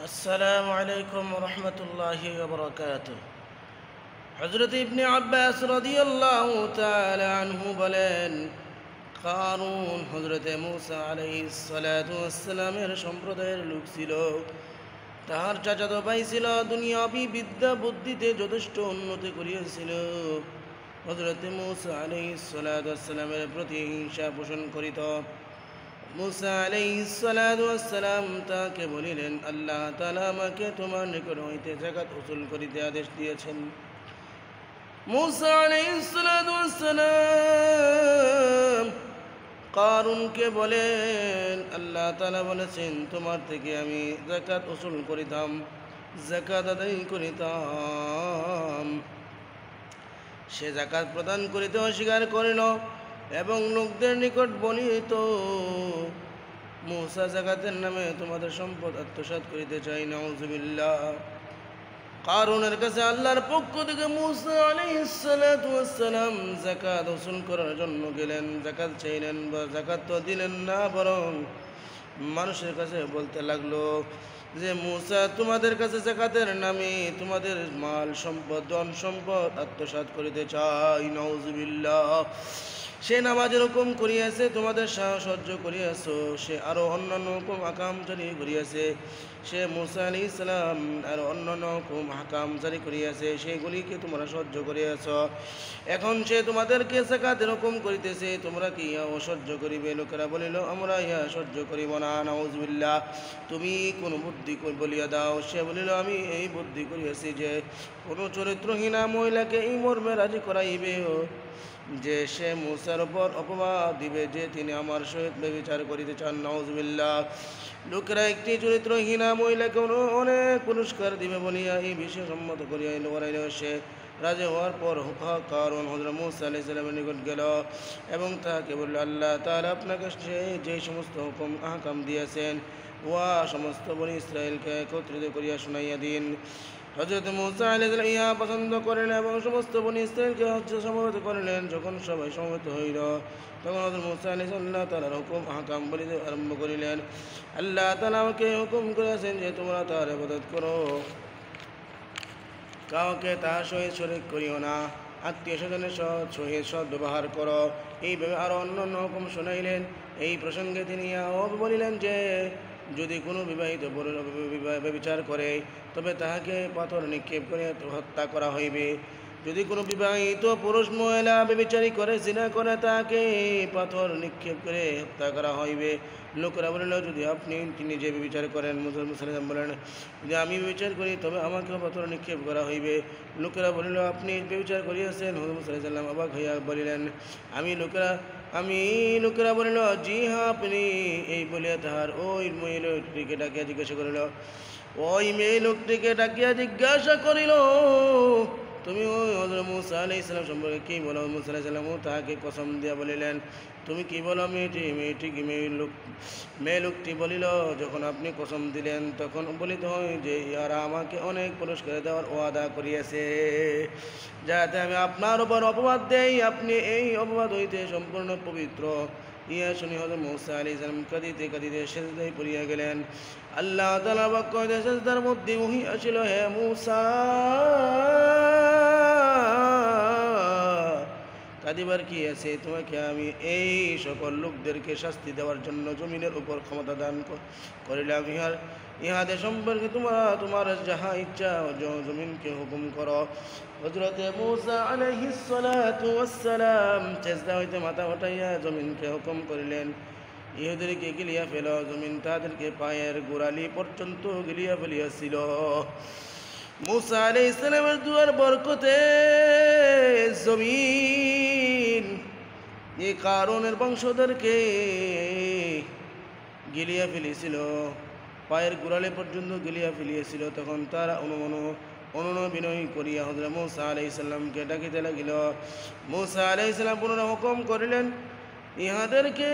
السلام عليكم ورحمة الله وبركاته হযরত ইবনে আব্বাস রাদিয়াল্লাহু তাআলা আনহু বলেন, কারুন হযরত মূসা আলাইহিস সালাতু ওয়াস সালামের সম্প্রদায়ের লোক ছিল। তাহার চাচাতো ভাই ছিল দুনিয়াবী বিদ্যা বুদ্ধিতে যথেষ্ট উন্নতি করিয়াছিল। হযরত মূসা আলাইহিস সালাতু ওয়াস সালামের প্রতি হিংসা পোষণ করিত। মূসা আলাইহিস সালাতু ওয়াস সালাম তাকে বলিলেন, আল্লাহ তাআলা আমাকে তোমার নিকট হইতে যাকাত উসুল করিতে আদেশ দিয়েছেন। মূসা আলাইহিস সালাতু ওয়াস সালাম কারুনকে বলেন, আল্লাহ তাআলা বলেছেন তোমার থেকে আমি যাকাত উসুল করিতাম, যাকাত আদায় করিতাম। সে যাকাত প্রদান করিতে অস্বীকার করিল এবং লোকদের নিকট বলিত, মূসা যাকাতের নামে তোমাদের সম্পদ আত্মসাৎ করিতে চাই। নাউযুবিল্লাহ। কারুনের কাছে আল্লাহর পক্ষ থেকে মূসা আলাইহিস সালাতু ওয়াস সালাম যাকাত উসুল করার জন্য গেলেন। যাকাত চাইলেন, বা যাকাত তো দিলেন না, বরং মানুষের কাছে বলতে লাগলো যে মূসা তোমাদের কাছে যাকাতের নামে তোমাদের মাল সম্পদ ধন সম্পদ আত্মসাৎ করিতে চাই। নাউযুবিল্লাহ। সে নামাজের হুকুম করিয়াছে, তোমাদের সাহসর্য করিয়াছ। সে আরও অন্যান্য হুকুম হাকাম জারি করিয়াছে। সে মূসা আলাইহিস সালাম আরও অন্যান্য হুকুম হাকাম জারি করিয়াছে, সেগুলিকে তোমরা সহ্য করিয়াছ। এখন সে তোমাদেরকে যাকাতের হুকুম করিতেছে, তোমরা কি ইহা অসহ্য করিবে? লোকেরা বলিল, আমরা ইহা সহ্য করিব না। নাউযুবিল্লাহ। তুমি কোন বুদ্ধি বলিয়া দাও। সে বলিল, আমি এই বুদ্ধি করিয়াছি যে কোনো চরিত্রহীনা মহিলাকে এই মর্মে রাজি করাইবে যে সে মূসার উপর অপবাদ দিবে যে তিনি আমার সহিত ব্যভিচার করিতে চান। নাউযুবিল্লাহ। লোকেরা একটি চরিত্রহীনা মহিলাকে অনেক পুরস্কার দিবে বলিয়া এই বিষয়ে সম্মত করিয়া করাইল। সে রাজি হওয়ার পর কারুন হযরত মূসা আলাইহিস সালামের নিকট গেল এবং তাহাকে বলল, আল্লাহ তাআলা আপনাকে যে সমস্ত হুকুম আহকাম দিয়েছেন উহা সমস্ত বনী ইসরায়েলকে একত্রিত করিয়া শুনাইয়া দিন। হযরত মূসা আলাইহিস সালাম ইহা পছন্দ করিলেন এবং সমস্ত বনী ইসরায়েলকে সমবেত করিলেন। যখন সবাই সমবেত হইল, তখন হযরত মূসা আলাইহিস সালাম আল্লাহ তাআলার হুকুম আহকাম বলিতে আরম্ভ করিলেন। আল্লাহ তাআলা আমাকে হুকুম করিয়াছেন যে তোমরা তাঁর ইবাদত করো, কাউকে তাহার সহিত শরীক করিও না, আত্মীয় স্বজনের সহিত সৎ ব্যবহার করো। এইভাবে আরও অন্যান্য হুকুম শুনাইলেন। এই প্রসঙ্গে তিনি ইহাও বলিলেন যে যদি কোনো বিবাহিত ব্যভিচার করে তবে তাহাকে পাথর নিক্ষেপ করে হত্যা করা হইবে। যদি কোনো বিবাহিত পুরুষ মহিলা ব্যভিচারী করে, জিনা করে, তাকে পাথর নিক্ষেপ করে হত্যা করা হইবে। লোকেরা বলিল, যদি আপনি নিজে ব্যভিচার করেন, মূসা বলেন, যদি আমি ব্যভিচার করি তবে আমাকেও পাথর নিক্ষেপ করা হইবে। লোকেরা বলিল, আপনি ব্যভিচার করিয়াছেন। মূসা অবাক হইয়া বলিলেন, লোকেরা বলিল, জি হ্যাঁ আপনি। এই বলিয়া তাহার ওই মেয়ে লোকটিকে ডাকিয়া জিজ্ঞাসা করিল, তুমি ওই হযরত মূসা আলাইহিস সালাম সম্পর্কে কি বলো? মূসা আলাইহিস সালাম তাহাকে কসম দিয়া বলিলেন, তুমি কি বলো? মেয়ে লোকটি বলিল, যখন আপনি কসম দিলেন তখন বলিতে হয় যে ইহারা আমাকে অনেক পুরস্কার দেওয়ার ওয়াদা করিয়াছে, যাতে আমি আপনার উপর অপবাদ দেই। আপনি এই অপবাদ হইতে সম্পূর্ণ পবিত্র। ইহা শুনি হযরত মূসা আলাইহিস সালাম কাঁদিতে কাঁদিতে সিজদায় পড়িয়া গেলেন। আল্লাহ তাআলা বাক্য হইতে সিজদার মধ্যে ওহী আসিল, হে মূসা, কাঁদিবার কি আছে? তোমাকে আমি এই সকল লোকদেরকে শাস্তি দেওয়ার জন্য জমিনের উপর ক্ষমতা দান করিলাম। ইহাদের সম্পর্কে তোমার যাহা ইচ্ছা জমিনকে হুকুম করো। হযরত মূসা আলাইহিস সালাতু ওয়াস সালাম সিজদা হইতে মাথা উঠাইয়া জমিনকে হুকুম করিলেন, ইহুদেরকে গিলিয়া ফেল। জমিন তাদেরকে পায়ের গোড়ালি পর্যন্ত গিলিয়া ফেলিয়াছিল। মূসা আলাইহিস সালামের দুয়ার বরকতে জমিন এই কারুনের বংশধরকে গিলিয়া ফেলিয়েছিল, পায়ের গোড়ালি পর্যন্ত গিলিয়া ফেলিয়েছিল। তখন তারা বিনয় করিয়া হযরত মূসা আলাইহিস সালামকে ডাকিতে লাগিল। মূসা আলাইহিস সালাম পুনরায় হুকুম করিলেন, ইহাদেরকে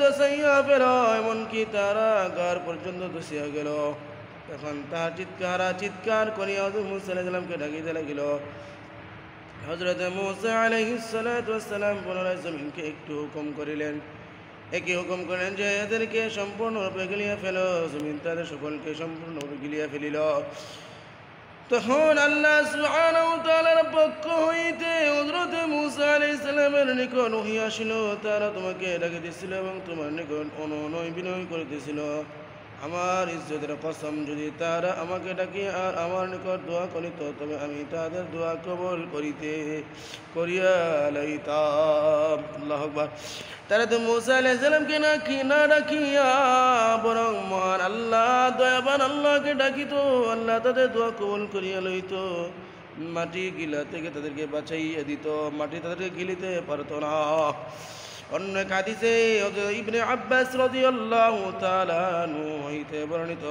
দোষাইয়া ফেল। এমনকি তারা গার পর্যন্ত দোষিয়া গেল। তখন তাহার চিৎকার করিয়া হযরত মূসা আলাইহিস সালামকে ডাকিতে লাগিল। হযরত মূসা আলাইহিস সালাতু ওয়াস সালাম পুনরায় জমিনকে একটু হুকুম করিলেন, একই হুকুম করেন যে এদেরকে সম্পূর্ণরূপে গিলিয়ে ফেলো। জমিন তাদের সকলকে সম্পূর্ণরূপে গিলিয়ে ফেলিল। তখন আল্লাহ সুবহানাহু ওয়া তাআলার পক্ষ হইতে হযরত মূসা আলাইহিস সালামের নিকট ওহী আসিল। তারা তোমাকে ডাকিতেছিল এবং তোমার নিকট অনুনয় বিনয় করিতেছিল। আমার ইজ্জতের কসম, যদি তারা আমাকে ডাকি আর আমার নিকট দোয়া করিত, তবে আমি তাদের দোয়া কবুল করিয়া লইতাম। আল্লাহু আকবার। তারা তো মূসা আলাইহিস সালামকে না ডাকিয়া বরং মহান আল্লাহ, দয়াবান আল্লাহকে ডাকিত। আল্লাহ তাদের দোয়া কবুল করিয়া লইত। মাটি গিলা থেকে তাদেরকে বাঁচাইয়া দিত, মাটি তাদেরকে গিলিতে পারত না। অন্য এক হাদিসে ইবনে আব্বাস রাদিয়াল্লাহু তাআলা আনহু হইতে বর্ণিত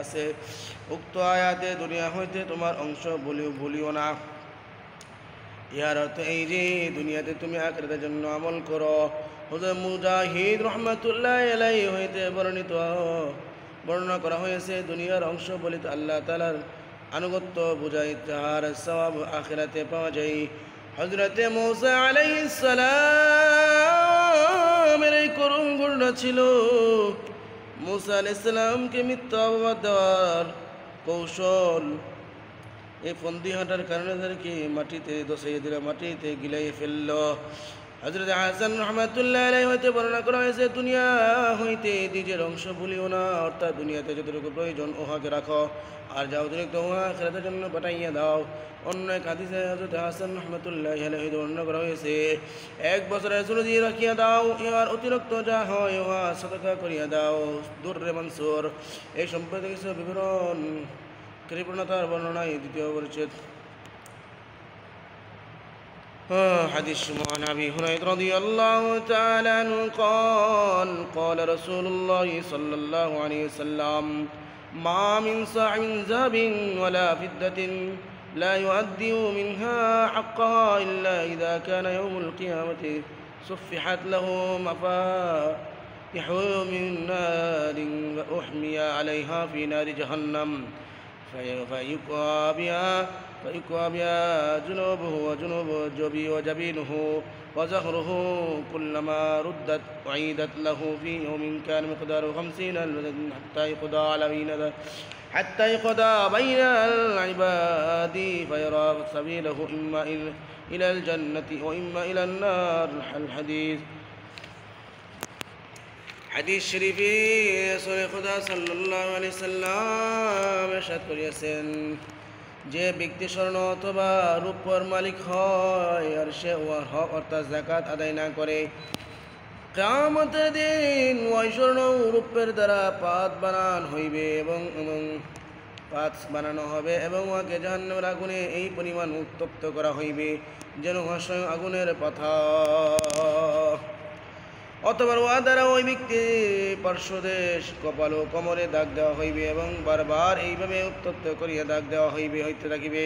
আছে, উক্ত আয়াতে দুনিয়া হইতে তোমার অংশ বলিও না। ইয়ার অর্থ এই যে দুনিয়াতে তুমি আখিরাতের জন্য আমল করো। হযরত মুজাহিদ রাহমাতুল্লাহি আলাইহি হইতে বর্ণনা করা হয়েছে, দুনিয়ার অংশ বলিতে আল্লাহ তাআলার আনুগত্য বুঝায়, তাহার সওয়াব আখিরাতে পাওয়া যায়। হযরতে মূসা আলাইহিস সালামের এই করুণ ঘটনা ছিল মূসা আলাইহিস সালামকে মিথ্যা অপবাদ দেওয়ার কৌশল। এই ফন্দি হাঁটার কারণে তাদেরকে মাটিতে দশাইয়ে দিল, মাটিতে গিলাইয়ে ফেলল। হযরত হাসান রাহমাতুল্লাহি আলাইহি হইতে বর্ণনা করা হয়েছে, দুনিয়া হইতে নিজের অংশ ভুলিও না, অর্থাৎ দুনিয়াতে যতটুকু প্রয়োজন উহাকে রাখো, আর যা অতিরিক্ত উহা আখিরাতের জন্য পাঠাইয়া দাও। অন্য এক হাদিসে হযরত হাসান রাহমাতুল্লাহি আলাইহি বর্ণনা করা হয়েছে, 1 বছরের রোজী রাখিয়া দাও, ইহার অতিরিক্ত যা হয় উহা সাদাকা করিয়া দাও। দুররে মানসুর এই সম্পর্কে কিছু বিবরণ কৃপণতার বর্ণনায় দ্বিতীয় পরিচ্ছেদ। حديث عن أبي هريرة رضي الله تعالى عنه قال قال رسول الله صلى الله عليه وسلم ما من صاع من ذهب ولا فضة لا يؤدي منها حقها إلا إذا كان يوم القيامة صفحت له مفاتح من نار وأحمي عليها في نار جهنم فيكوى بها جنوبه وجنوب وجبينه وزهره، كلما ردت أعيدت له في يوم كان مقداره 50 حتى يقضى بين العباد فيرى سبيله إما إلى الجنة وإما إلى النار। الحديث হাদিস শরীফে রাসূল খুদা সাল্লাল্লাহু আলাইহি সাল্লাম ইরশাদ করিয়াছেন, যে ব্যক্তি স্বর্ণ অথবা রূপর মালিক হয় আর সে উহার হক অর্থাৎ যাকাত আদায় না করে, কিয়ামতের দিন ওই স্বর্ণ রূপের দ্বারা পাত বানানো হবে এবং উহাকে জাহান্নামের আগুনে এই পরিমাণ উত্তপ্ত করা হইবে যেন উহা স্বয়ং আগুনের পাথর। অথবা উহা দ্বারা ওই ব্যক্তি পার্শ্বদেশ, কপাল ও কোমরে দাগ দেওয়া হইবে এবং বারবার এইভাবে উত্তপ্ত করিয়া দাগ দেওয়া হইতে থাকিবে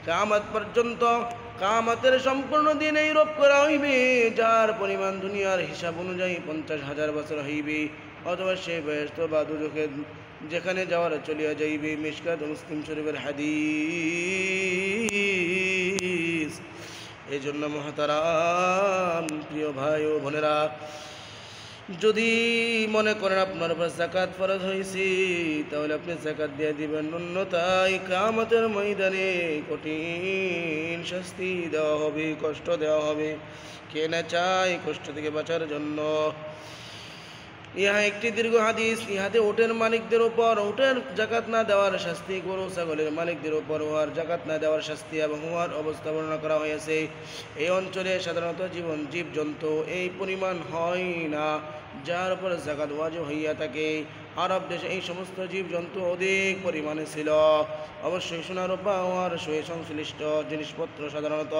কিয়ামত পর্যন্ত। কিয়ামতের সম্পূর্ণ দিন এই রূপ করা হইবে, যার পরিমাণ দুনিয়ার হিসাব অনুযায়ী 50,000 বছর হইবে, অথবা সে বেহেশত বা দুজখে যেখানে যাওয়ার চলিয়া যাইবে। মিশকাত মুসলিম শরীফের হাদিস। এই জন্য মহতারাম প্রিয় ভাই ও বোনেরা, যদি মনে করেন আপনার উপর যাকাত ফরজ হয়েছে, তাহলে আপনি যাকাত দিয়ে দিবেন, অন্যথায় কিয়ামতের ময়দানে কঠিন শাস্তি দেওয়া হবে, কষ্ট দেওয়া হবে। কে না চায় কষ্ট থেকে বাঁচার জন্য? ইহা একটি দীর্ঘ হাদিস। ইহাতে উটের মালিকদের উপর উটের যাকাত না দেওয়ার শাস্তি, গরু ছাগলের মালিকদের উপর উহার যাকাত না দেওয়ার শাস্তি এবং উহার অবস্থা বর্ণনা করা হয়েছে। এই অঞ্চলে সাধারণত জীবজন্তু এই পরিমাণ হয় না যার উপর যাকাত ওয়াজিব হইয়া থাকে। আরব দেশে এই সমস্ত জীবজন্তু অধিক পরিমাণে ছিল। অবশ্যই সোনা রূপা উহার সঙ্গে সংশ্লিষ্ট জিনিসপত্র সাধারণত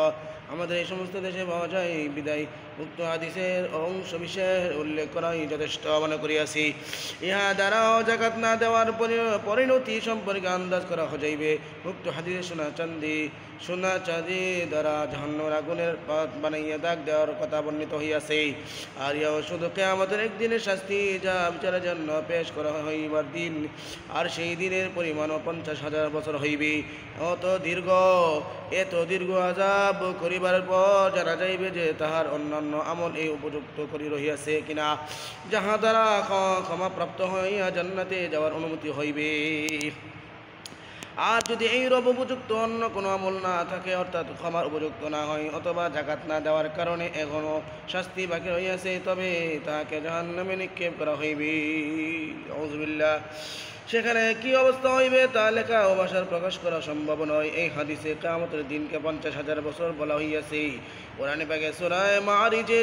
আমাদের এই সমস্ত দেশে পাওয়া যায়, বিদায় উক্ত হাদিসের অংশ বিশেষ উল্লেখ করাই যথেষ্ট মনে করিয়াছি। ইহা দ্বারাও যাকাত না দেওয়ার পরিণতি সম্পর্কে আন্দাজ করা যাইবে। উক্ত হাদিসে সোনা চাঁদি দ্বারা জাহান্নামের আগুনের পাত বানাইয়া দাগ দেওয়ার কথা বর্ণিত হইয়াছে। আর ইহাও শুধু কিয়ামতের একদিনের শাস্তি, যা বিচারের জন্য পেশ করা হইবার দিন, আর সেই দিনের পরিমাণও 50,000 বছর হইবে। এত দীর্ঘ আযাব করিবার পর জানা যাইবে যে তাহার অন্যান্য অন্যান্য আমল এই উপযুক্ত করি রহিয়াছে কিনা, যাহা দ্বারা ক্ষমাপ্রাপ্ত হইয়া জান্নাতে যাওয়ার অনুমতি হইবে। আর যদি এই রব উপযুক্ত অন্য কোনো আমল না থাকে, অর্থাৎ ক্ষমার উপযুক্ত না হয়, অথবা জাকাত না দেওয়ার কারণে এখনও শাস্তি বাকি রইয়াছে, তবে তাহাকে জাহান্নামে নিক্ষেপ করা হইবে। আউযুবিল্লাহ। সেখানে কি অবস্থা হইবে তা লেখা ও ভাষার প্রকাশ করা সম্ভব নয়। এই হাদিসে কিয়ামতের দিনকে 50,000 বছর বলা হইয়াছে। কোরআনে পাকে সূরা মাআরিজে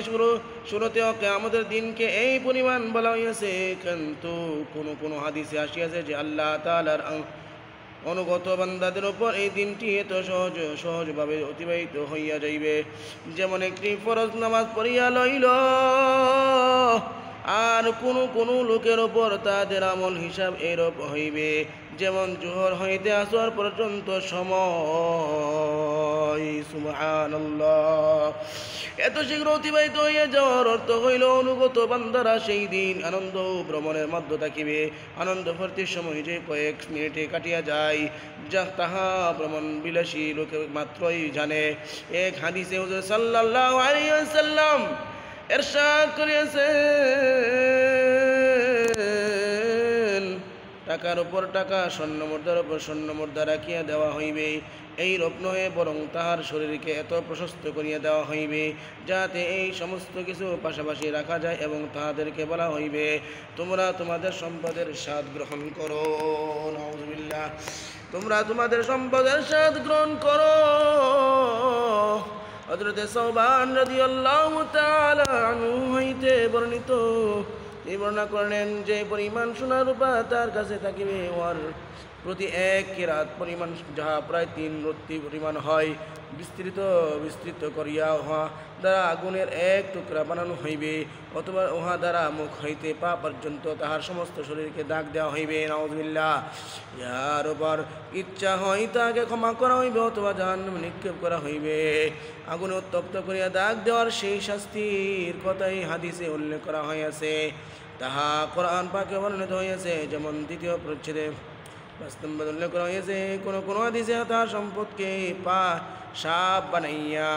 শুরুতেও কিয়ামতের দিনকে এই পরিমাণ বলা হইয়াছে, কিন্তু কোন হাদিসে আসিয়াছে যে আল্লাহ তাআলার অনুগত বান্দাদের উপর এই দিনটি এত সহজভাবে অতিবাহিত হইয়া যাইবে, যেমন একটি ফরজ নামাজ পড়িয়া লইল, আর কোনো লোকের ওপর তাদের আমল হিসাব এরূপ হইবে, যেমন জোহর হইতে আসর পর্যন্ত সময়। সুবহানাল্লাহ। এত শীঘ্র অতিবাহিত হইয়া যাওয়ার অর্থ হইল অনুগত বান্দারা সেই দিন আনন্দ ভ্রমণের মধ্য থাকিবে। আনন্দ ফুর্তির সময় যে কয়েক মিনিটে কাটিয়া যায়, যা তাহা ভ্রমণ বিলাসী লোকে মাত্রই জানে। এক হাদিসে হুজুর সাল্লাল্লাহু আলাইহি ওয়াসাল্লাম ইরশাদ করিয়াছেন, টাকার উপর টাকা, স্বর্ণ মুদ্রার উপর স্বর্ণ মুদ্রা রাখিয়া দেওয়া হইবে। এই রূপ নহে, বরং তাহার শরীরকে এত প্রশস্ত করিয়া দেওয়া হইবে যাতে এই সমস্ত কিছু পাশাপাশি রাখা যায়, এবং তাহাদেরকে বলা হইবে, তোমরা তোমাদের সম্পদের স্বাদ গ্রহণ করো। নাউযুবিল্লাহ। তোমরা তোমাদের সম্পদের স্বাদ গ্রহণ করো। হযরতে সাওবান রাদিয়াল্লাহু তাআলা আনহু হইতে বর্ণিত, তিনি বর্ণনা করলেন যে পরিমাণ সোনা রূপা তার কাছে থাকিবে, ওর প্রতি এক কিরাত পরিমাণ, যাহা প্রায় 3 রত্তি পরিমাণ হয়, বিস্তৃত করিয়া উহা দ্বারা আগুনের এক টুকরা বানানো হইবে, অথবা উহা দ্বারা মুখ হইতে পা পর্যন্ত তাহার সমস্ত শরীরকে দাগ দেওয়া হইবে। নাউযুবিল্লাহ। যার উপর ইচ্ছা হয় তাহাকে ক্ষমা করা হইবে, অথবা জাহান্নামে নিক্ষেপ করা হইবে। আগুনে উত্তপ্ত করিয়া দাগ দেওয়ার সেই শাস্তির কথাই হাদিসে উল্লেখ করা হইয়াছে, তাহা কোরআন পাকে বর্ণিত হইয়াছে, যেমন 2য় পরিচ্ছেদে বাস্তব উল্লেখ করা হয়েছে। কোন হাদিসে তার সম্পদকে সাপ বানাইয়া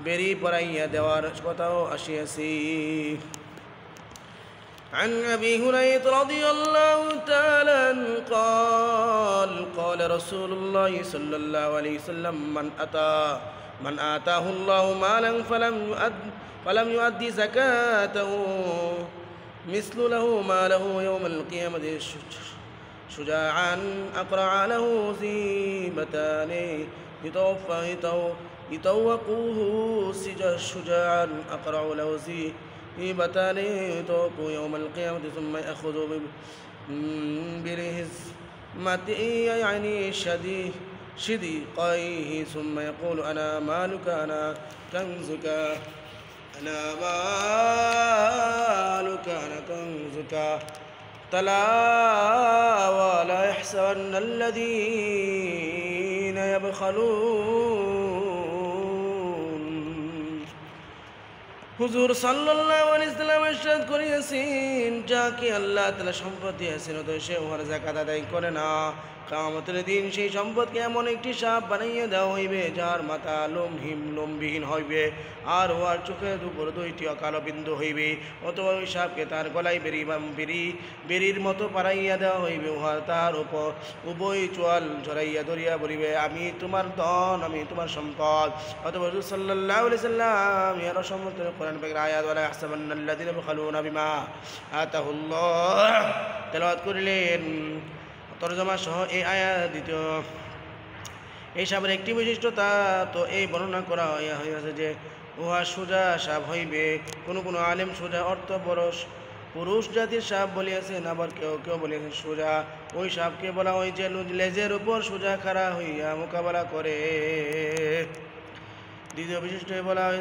বেরি পরাইয়া দেওয়ার কথাও আসিয়াছে। عن أبي هريرة رضي الله تعالى عنه قال قال رسول الله صلى الله عليه وسلم من آتاه الله مالا فلم يؤدي زكاته مثل له ماله يوم القيامة شجاعا أقرع له زيمتان يطوقوه شجاعا أقرع له زيمتان يطوقوه يوم القيامة ثم يأخذ برهزمته يعني شديقيه ثم يقول أنا مالك أنا كنزك أنا مالك أنا كنزك تلا ولا يحسبن الذين يبخلون। হুজুর সাল্লাল্লাহু আলাইহি ওয়াসাল্লাম ইরশাদ করিয়াছেন, যাকে আল্লাহ তাআলা সম্পদ দিয়েছেন তো সে উহার যাকাত আদায় করে না, কিয়ামতের দিন সেই সম্পদকে এমন একটি সাপ বানাইয়া দেওয়া হইবে, যার মাথা লোমবিহীন হইবে, আর উহার চোখের উপর 2টি কালো বিন্দু হইবে, অথবা ওই সাপকে তার গলায় বেরির মতো পাড়াইয়া দেওয়া হইবে, উহা তার উপর উভয় চোয়াল ঝরাইয়া ধরিয়া বলিবে, আমি তোমার ধন, আমি তোমার সম্পদ। অথবা হুজুর সাল্লাল্লাহু আলাইহি ওয়াসাল্লাম ইয়ার সম্মত কোরআন পাকের আয়াত ওয়ালা ইয়াহসাবান্নাল্লাযিনা ইয়াবখালুনা বিমা আতাহুল্লাহ তেলাওয়াত করিলেন। তরজমা সহ এই আয়াত দ্বিতীয়। এই সাপের একটি বিশিষ্টতা তো এই বর্ণনা করা হইয়াছে যে উহা সোজা সাপ হইবে। কোনো আলেম সোজা অর্থ বড় পুরুষ জাতির সাপ বলিয়াছেন, আবার কেউ বলিয়াছেন সোজা ওই সাপকে বলা হয় যে লেজের উপর সোজা খাড়া হইয়া মোকাবেলা করে। দ্বিতীয় বিশিষ্ট বলা হয়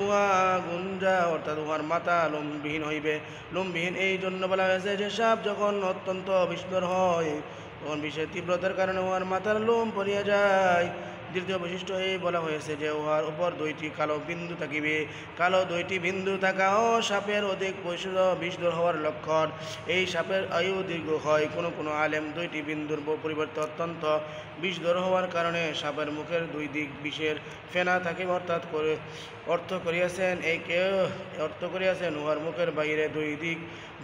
উহা গুঞ্জা, অর্থাৎ উহার মাথা লোমবিহীন হইবে। লোমবিহীন এই জন্য বলা হয়েছে যে সাপ যখন অত্যন্ত বিষধর হয় তখন বিষের তীব্রতার কারণে উহার মাথার লোম পড়িয়া যায়, দ্বিতীয় বৈশিষ্ট্য এই বলা হয়েছে যে উহার উপর 2টি কালো বিন্দু থাকিবে। কালো 2টি বিন্দু থাকাও সাপের অধিক বিষধর হওয়ার লক্ষণ। এই সাপের আয়ু দীর্ঘ হয়। কোনো আলেম 2টি বিন্দুর পরিবর্তে অত্যন্ত বিষধর হওয়ার কারণে সাপের মুখের 2 দিক বিষের ফেনা থাকিবে অর্থ করিয়াছেন উহার মুখের বাইরে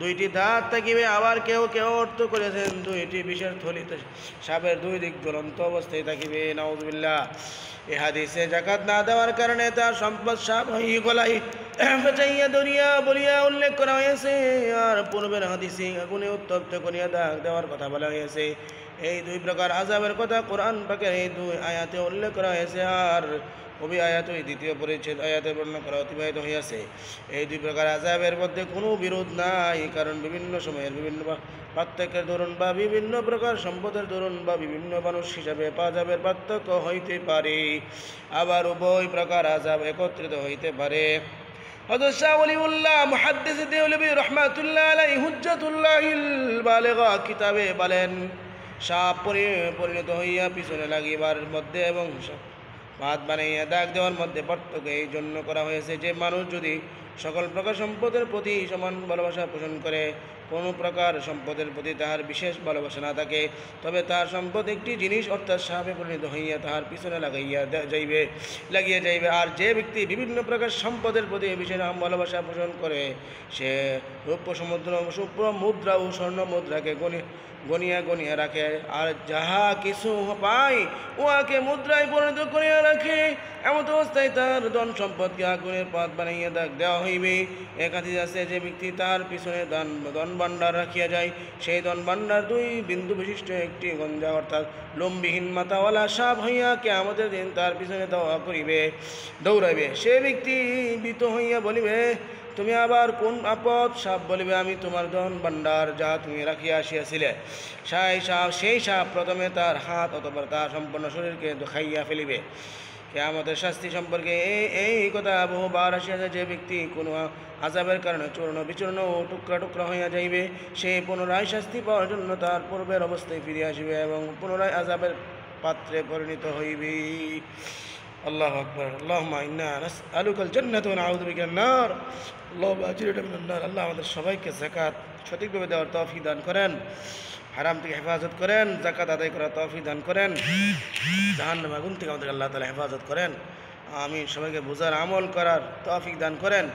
2টি দাঁত থাকিবে। আবার কেউ অর্থ করিয়াছেন 2টি বিষের থলিতে সাপের 2 দিক জ্বলন্ত অবস্থায় থাকিবে। নাউযুবিল্লাহ। এ হাদিসে যাকাত না দেওয়ার কারণে তার সম্পদ সাপ হয়ে গলায় পেঁচাইয়া ধরিয়া বলিয়া উল্লেখ করা হয়েছে। আর পূর্বের হাদিসে আগুনে উত্তপ্ত করিয়া দাগ দেওয়ার কথা বলা হয়েছে। এই 2 প্রকার আযাবের কথা কোরআন পাকের এই 2 আয়াতে উল্লেখ করা হয়েছে। আর ওই আয়াত ওই দ্বিতীয় পরিচ্ছেদ আয়াতে বর্ণনা করা অতিবাহিত হইয়াছে। এই 2 প্রকার আযাবের মধ্যে কোনো বিরোধ নাই, কারণ বিভিন্ন সময়ের বিভিন্ন পার্থক্যের দরুন বা বিভিন্ন প্রকার সম্পদের দরুন বা বিভিন্ন মানুষ হিসাবে আযাবের পার্থক্য হইতে পারে। আবার উভয় প্রকার আযাব একত্রিত হইতে পারে। হযরত শাহ ওলিউল্লাহ মুহাদ্দিস দেওলভী রাহমাতুল্লাহ আলাইহি হুজ্জাতুল্লাহিল বালিগা কিতাবে বলেন, সাপ পরিণত হইয়া পিছনে লাগিবার মধ্যে এবং ভাত বানাইয়া দাগ দেওয়ার মধ্যে পার্থক্য এই জন্য করা হয়েছে যে মানুষ যদি সকল প্রকার সম্পদের প্রতি সমান ভালোবাসা পোষণ করে, কোনো প্রকার সম্পদের প্রতি তাহার বিশেষ ভালোবাসা না থাকে, তবে তার সম্পদ একটি জিনিস অর্থাৎ সাপে পরিণত হইয়া তাহার পিছনে লাগিয়া যাইবে। আর যে ব্যক্তি বিভিন্ন প্রকার সম্পদের প্রতি বিশেষ ভালোবাসা পোষণ করে, সে রৌপ্য মুদ্রা ও স্বর্ণ মুদ্রাকে গনিয়া রাখে, আর যাহা কিছু পায় উহাকে মুদ্রায় পরিণত করিয়া রাখে। এমন অবস্থায় তার ধন সম্পদকে আগুনের পাত বানাইয়া দাগ দেওয়া হইবে। এক হাদিস আছে, যে ব্যক্তি তার পিছনে ধন ভাণ্ডার রাখিয়া যায়, সেই ধন ভাণ্ডার 2 বিন্দু বিশিষ্ট একটি গঞ্জা অর্থাৎ লোমবিহীন মাথাওয়ালা সাপ হইয়া কিয়ামতের দিন তার পিছনে দৌড়াইবে। সে ব্যক্তি ভীত হইয়া বলিবে, তুমি আবার কোন আপদ? সাপ বলিবে, আমি তোমার ধন ভাণ্ডার যা তুমি রাখিয়া আসিয়াছিলে। সেই সাপ প্রথমে তার হাত অথবা তার সম্পূর্ণ শরীরকে খাইয়া ফেলিবে। কিয়ামতের শাস্তি সম্পর্কে এই কথা বহুবার আসিয়াছে। যে ব্যক্তি কোনো আযাবের কারণে চূর্ণ বিচূর্ণ ও টুকরা হইয়া যাইবে, সে পুনরায় শাস্তি পাওয়ার জন্য তার পূর্বের অবস্থায় ফিরে আসিবে এবং পুনরায় আযাবের পাত্রে পরিণত হইবে। আল্লাহু আকবার। আল্লাহুম্মা ইন্না নাসআলুকাল জান্নাতা ওয়া নাউযু বিকা মিনান নার। আল্লাহুম্মা আজরিনা মিনান নার। আল্লাহ আমাদের সবাইকে যাকাত সঠিকভাবে দেওয়ার তৌফিক দান করেন, হারাম থেকে হেফাজত করেন, যাকাত আদায় করার তৌফিক দান করেন, জাহান্নাম আগুন থেকে আমাদের আল্লাহ তাআলা হেফাজত করেন। আমিন। সবাইকে বুঝার আমল করার তৌফিক দান করেন।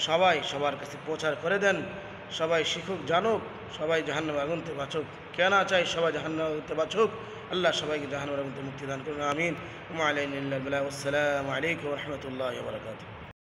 সবাই সবার কাছে প্রচার করে দেন। সবাই শিখুক, জানুক, সবাই জাহান্নাম আগুন থেকে বাঁচুক। কেন চাই সবাই জাহান্নাম আগুন থেকে বাঁচুক। আল্লাহ সবাইকে জাহান্নাম আগুন থেকে মুক্তি দান করুন। আমিন। ওয়া আলাইকুম ওয়া রাহমাতুল্লাহি ওয়া বারাকাতুহু।